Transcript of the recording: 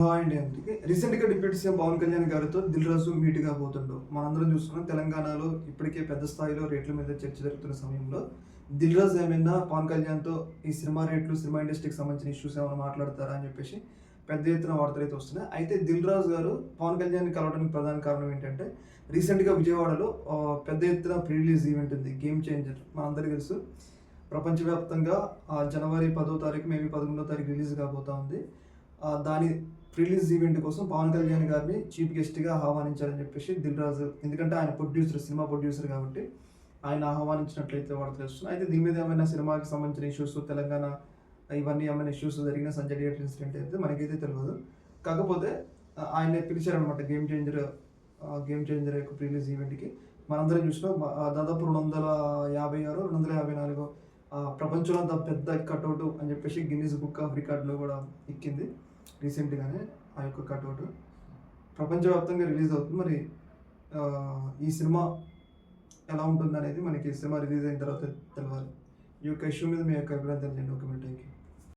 Hi అండి అందరికి. రీసెంట్‌గా డిప్యూటీ సీఎం పవన్ కళ్యాణ్ గారితో దిల్ రాజు మీట్ కాబోతుండు. మనందరం చూస్తున్నాం తెలంగాణలో ఇప్పటికే పెద్ద స్థాయిలో రేట్ల మీద చర్చ జరుగుతున్న సమయంలో దిల్ రాజు ఏమైనా పవన్ కళ్యాణ్‌తో ఈ సినిమా రేట్లు, సినిమా ఇండస్ట్రీకి సంబంధించిన ఇష్యూస్ ఏమైనా మాట్లాడతారా అని చెప్పేసి పెద్ద ఎత్తున వార్తలైతే వస్తున్నాయి. అయితే దిల్ రాజు గారు పవన్ కళ్యాణ్‌ని కలవడానికి ప్రధాన కారణం ఏంటంటే రీసెంట్‌గా విజయవాడలో పెద్ద ఎత్తున ప్రీ రిలీజ్ ఈవెంట్ ఉంది. గేమ్ చేంజర్ మనందరికీ తెలుసు. ప్రపంచవ్యాప్తంగా జనవరి 10వ తారీఖు, మేబీ 11వ తారీఖు రిలీజ్ కాబోతా ఉంది. దాని రిలీజ్ ఈవెంట్ కోసం పవన్ కళ్యాణ్ గారిని చీఫ్ గెస్ట్‌గా ఆహ్వానించారని చెప్పేసి దిల్ రాజు, ఎందుకంటే ఆయన ప్రొడ్యూసర్, సినిమా ప్రొడ్యూసర్ కాబట్టి ఆయన ఆహ్వానించినట్లయితే వార్తలు వస్తున్నాయి. అయితే దీని మీద ఏమైనా సినిమాకి సంబంధించిన ఇష్యూస్, తెలంగాణ ఇవన్నీ ఏమైనా ఇష్యూస్ జరిగిన సంజయ్ థియేటర్ ఇన్సిడెంట్ అయితే మనకైతే తెలియదు. కాకపోతే ఆయన్ని పిలిచారనమాట గేమ్ చేంజర్ యొక్క ప్రీ రిలీజ్ ఈవెంట్‌కి. మనందరం చూసినాం. దాదాపు 256, 254 ప్రపంచంలో అంత పెద్ద కటౌట్ అని చెప్పేసి గిన్నీస్ బుక్ ఆఫ్ రికార్డ్‌లో కూడా ఎక్కింది రీసెంట్‌గానే ఆ యొక్క కటౌట్. ప్రపంచవ్యాప్తంగా రిలీజ్ అవుతుంది. మరి ఈ సినిమా ఎలా ఉంటుందనేది మనకి సినిమా రిలీజ్ అయిన తర్వాత తెలవాలి. ఈ యొక్క ఇష్యూ మీద మీ యొక్క అభిప్రాయం తెలియజేయండి. Okay, thank you.